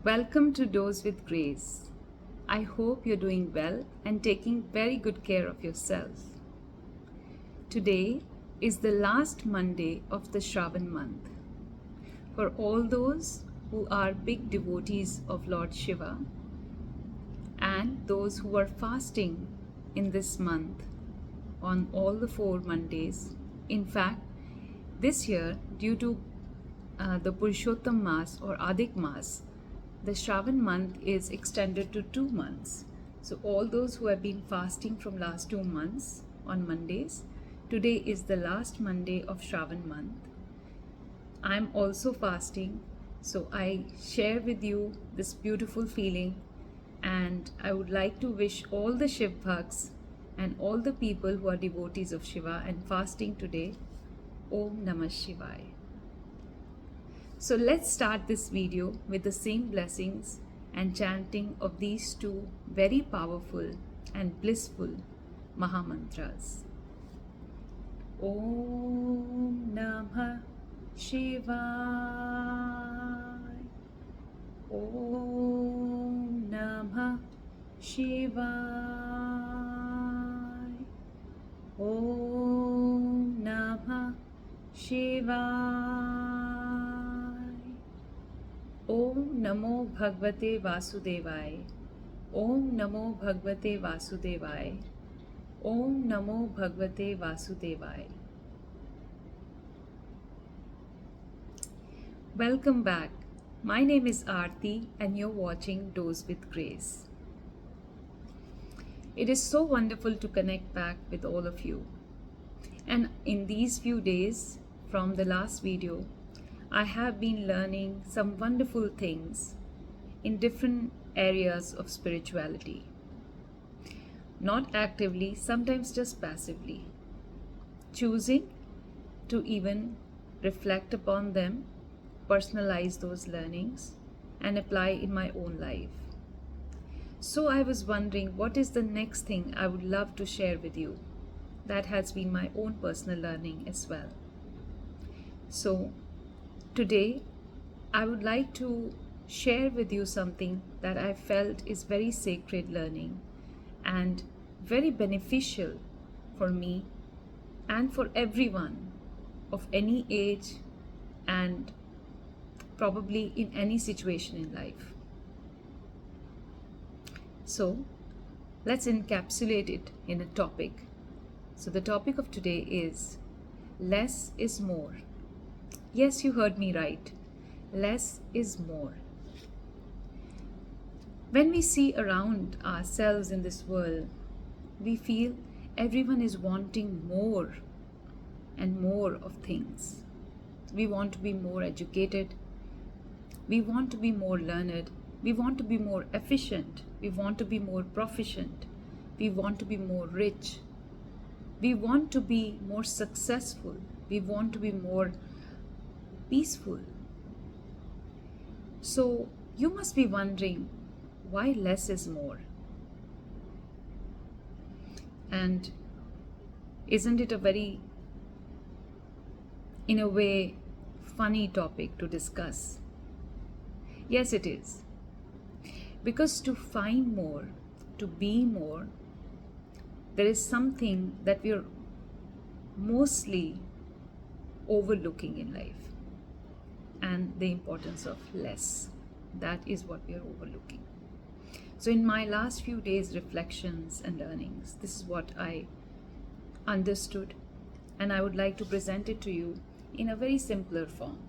Welcome to Dose with Grace. I hope you're doing well and taking very good care of yourself. Today is the last Monday of the Shravan month. For all those who are big devotees of Lord Shiva and those who are fasting in this month on all the 4 Mondays, in fact, this year, due to the Purushottam Mas or Adhik Mas, the Shravan month is extended to 2 months. So all those who have been fasting from last 2 months on Mondays, today is the last Monday of Shravan month. I'm also fasting, so I share with you this beautiful feeling, and I would like to wish all the Shiv Bhaks and all the people who are devotees of Shiva and fasting today, Om Namah Shivaya. So let's start this video with the same blessings and chanting of these two very powerful and blissful Mahamantras. Om Namah Shivaya. Om Namah Shivaya. Om Namah Shivaya. Om Namo Bhagavate Vasudevaya. Om Namo Bhagavate Vasudevaya. Om Namo Bhagavate Vasudevaya. Welcome back. My name is Aarti and you're watching Dose with Grace. It is so wonderful to connect back with all of you. And in these few days from the last video, I have been learning some wonderful things in different areas of spirituality. Not actively, sometimes just passively. Choosing to even reflect upon them, personalize those learnings, and apply in my own life. So I was wondering, what is the next thing I would love to share with you? That has been my own personal learning as well. So today, I would like to share with you something that I felt is very sacred learning and very beneficial for me and for everyone of any age and probably in any situation in life. So, let's encapsulate it in a topic. So, the topic of today is less is more. Yes, you heard me right. Less is more. When we see around ourselves in this world, we feel everyone is wanting more and more of things. We want to be more educated. We want to be more learned. We want to be more efficient. We want to be more proficient. We want to be more rich. We want to be more successful. We want to be more peaceful. So you must be wondering, why less is more? And isn't it a very, in a way, funny topic to discuss? Yes, it is. Because to find more, to be more, there is something that we are mostly overlooking in life. And the importance of less. That is what we are overlooking. So in my last few days' reflections and learnings, this is what I understood, and I would like to present it to you in a very simpler form.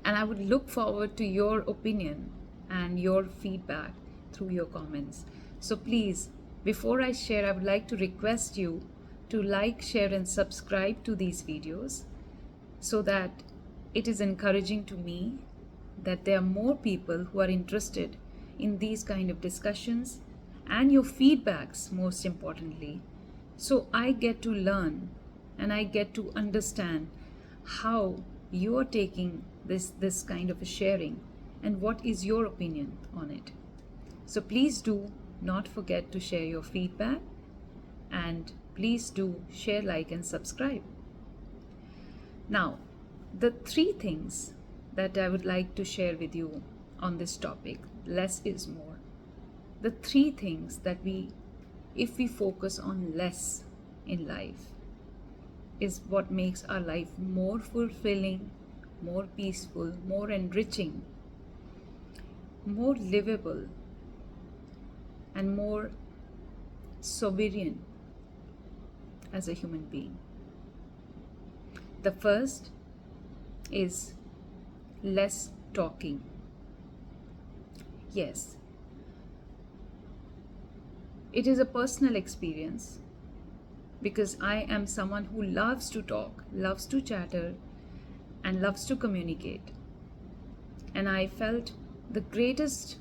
And I would look forward to your opinion and your feedback through your comments. So please, before I share, I would like to request you to like, share and subscribe to these videos so that it is encouraging to me that there are more people who are interested in these kind of discussions and your feedbacks, most importantly. So I get to learn and I get to understand how you are taking this kind of a sharing and what is your opinion on it. So please do not forget to share your feedback, and please do share, like and subscribe. Now, the three things that I would like to share with you on this topic, less is more. The three things that if we focus on less in life, is what makes our life more fulfilling, more peaceful, more enriching, more livable, and more sovereign as a human being. The first is less talking. Yes, it is a personal experience because I am someone who loves to talk, loves to chatter, and loves to communicate. And I felt the greatest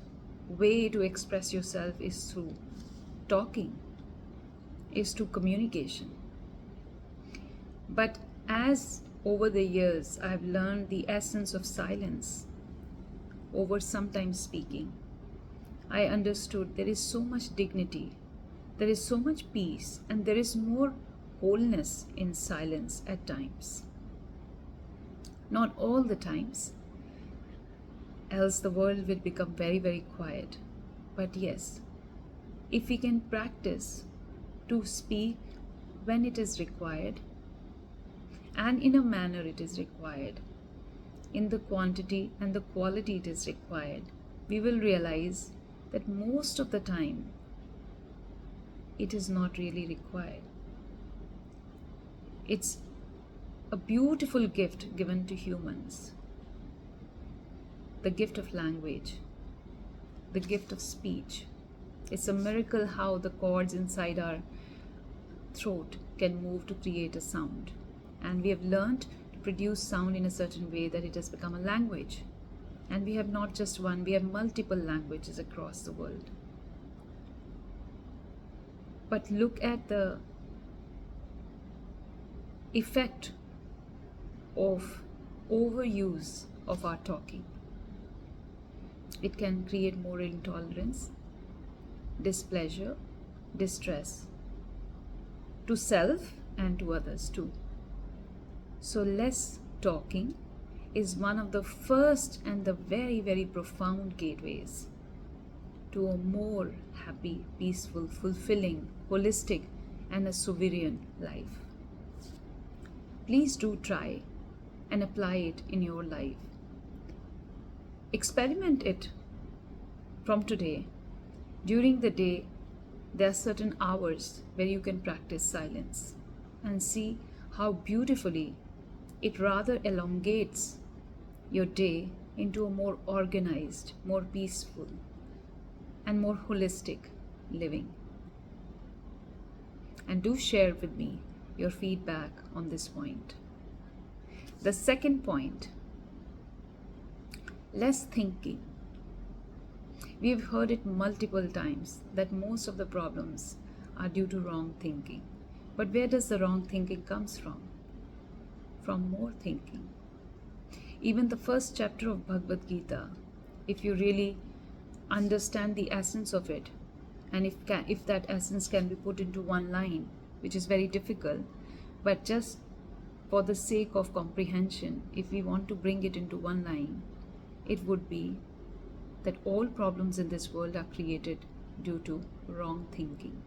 way to express yourself is through talking, is through communication. But as over the years I've learned the essence of silence over sometimes speaking, I understood there is so much dignity, there is so much peace, and there is more wholeness in silence at times. Not all the times, else the world will become very, very quiet. But yes, if we can practice to speak when it is required and in a manner it is required, in the quantity and the quality it is required, we will realize that most of the time it is not really required. It's a beautiful gift given to humans, the gift of language, the gift of speech. It's a miracle how the chords inside our throat can move to create a sound. And we have learned to produce sound in a certain way that it has become a language. And we have not just one, we have multiple languages across the world. But look at the effect of overuse of our talking. It can create moral intolerance, displeasure, distress to self and to others too. So less talking is one of the first and the very, very profound gateways to a more happy, peaceful, fulfilling, holistic, and a sovereign life. Please do try and apply it in your life. Experiment it from today. During the day, there are certain hours where you can practice silence and see how beautifully it rather elongates your day into a more organized, more peaceful, and more holistic living. And do share with me your feedback on this point. The second point, less thinking. We've heard it multiple times that most of the problems are due to wrong thinking. But where does the wrong thinking comes from? From more thinking. Even the first chapter of Bhagavad Gita, if you really understand the essence of it, and if that essence can be put into one line, which is very difficult, but just for the sake of comprehension, if we want to bring it into one line, it would be that all problems in this world are created due to wrong thinking.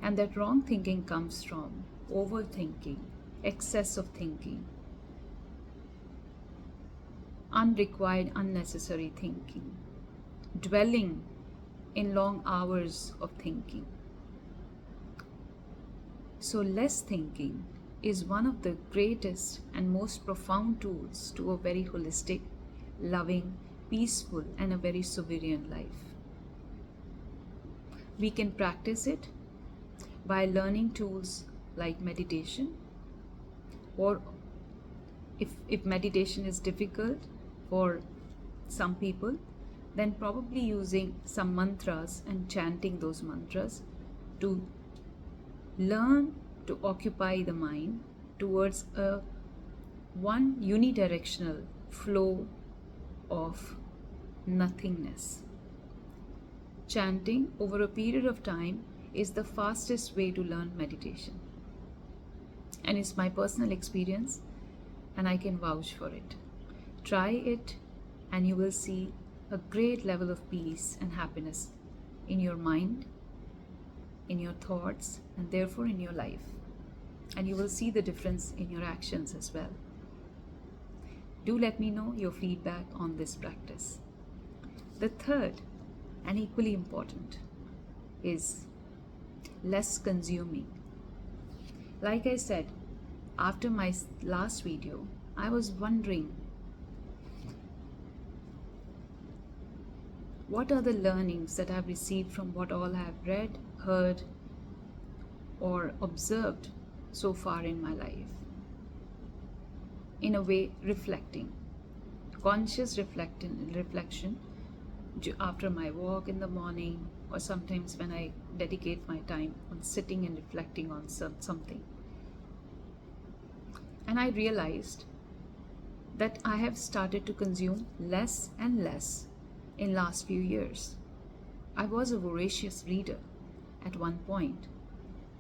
And that wrong thinking comes from overthinking, excess of thinking, unrequired, unnecessary thinking, dwelling in long hours of thinking. So less thinking is one of the greatest and most profound tools to a very holistic, loving, peaceful, and a very sovereign life. We can practice it by learning tools like meditation, or if meditation is difficult for some people, then probably using some mantras and chanting those mantras to learn to occupy the mind towards a one unidirectional flow of nothingness. Chanting over a period of time is the fastest way to learn meditation. And it's my personal experience, and I can vouch for it. Try it and you will see a great level of peace and happiness in your mind, in your thoughts, and therefore in your life. And you will see the difference in your actions as well. Do let me know your feedback on this practice. The third, and equally important, is less consuming. Like I said, after my last video, I was wondering, what are the learnings that I've received from what all I've read, heard, or observed so far in my life? In a way, reflecting, conscious reflection after my walk in the morning, or sometimes when I dedicate my time on sitting and reflecting on something. And I realized that I have started to consume less and less in last few years. I was a voracious reader at one point,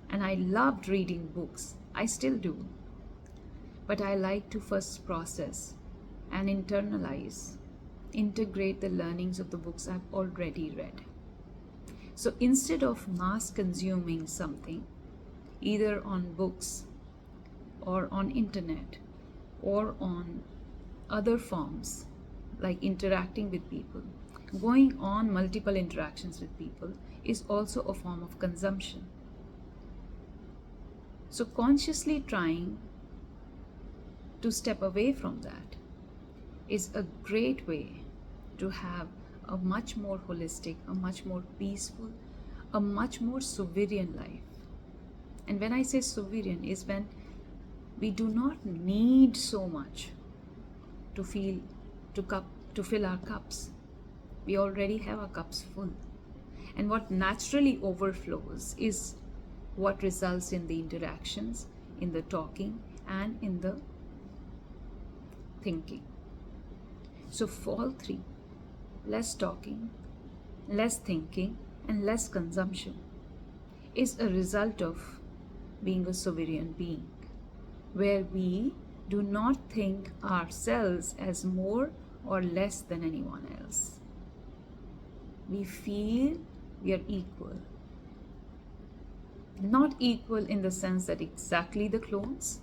and I loved reading books. I still do. But I like to first process and integrate the learnings of the books I've already read. So instead of mass consuming something, either on books or on internet or on other forms like interacting with people, going on multiple interactions with people is also a form of consumption. So consciously trying to step away from that is a great way to have a much more holistic, a much more peaceful, a much more sovereign life. And when I say sovereign, is when we do not need so much to fill our cups. We already have our cups full. And what naturally overflows is what results in the interactions, in the talking, and in the thinking. So fall 3, less talking, less thinking, and less consumption is a result of being a sovereign being, where we do not think ourselves as more or less than anyone else. We feel we are equal. Not equal in the sense that exactly the clones,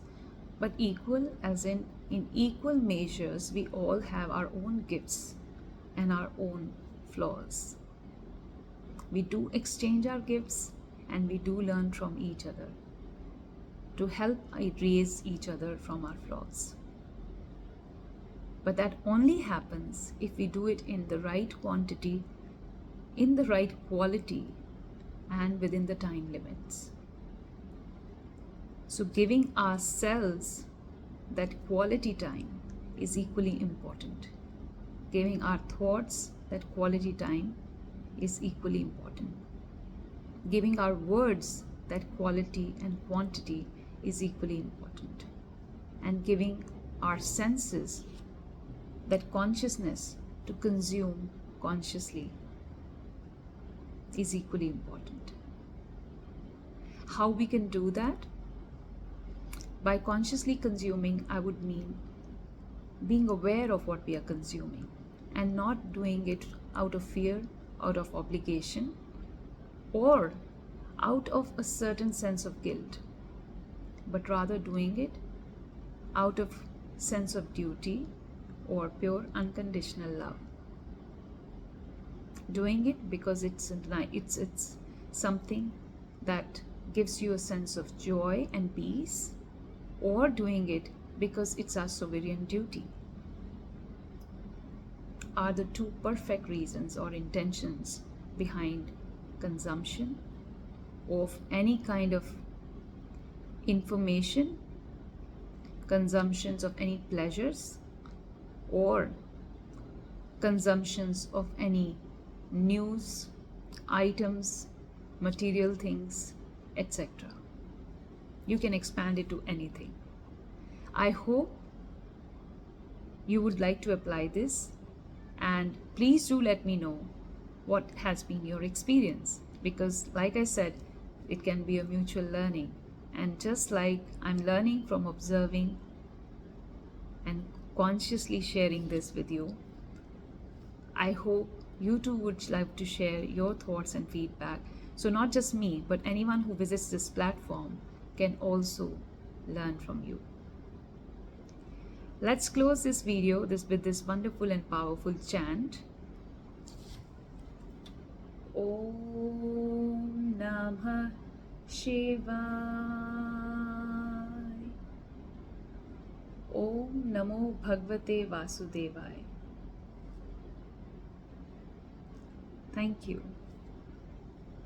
but equal as in equal measures we all have our own gifts and our own flaws. We do exchange our gifts and we do learn from each other to help erase each other from our flaws. But that only happens if we do it in the right quantity, in the right quality, and within the time limits. So giving ourselves that quality time is equally important. Giving our thoughts that quality time is equally important. Giving our words that quality and quantity is equally important. And giving our senses that consciousness to consume consciously is equally important. How we can do that? By consciously consuming, I would mean being aware of what we are consuming and not doing it out of fear, out of obligation, or out of a certain sense of guilt, but rather doing it out of sense of duty or pure unconditional love. Doing it because it's something that gives you a sense of joy and peace, or doing it because it's our sovereign duty, are the two perfect reasons or intentions behind consumption of any kind of information, consumptions of any pleasures, or consumptions of any news, items, material things, etc. You can expand it to anything. I hope you would like to apply this, and please do let me know what has been your experience, because like I said, it can be a mutual learning, and just like I'm learning from observing and consciously sharing this with you, I hope you too would like to share your thoughts and feedback. So, not just me, but anyone who visits this platform can also learn from you. Let's close this video with this wonderful and powerful chant. Om Namah Shivaya. Om Namo Bhagavate Vasudevaya. Thank you.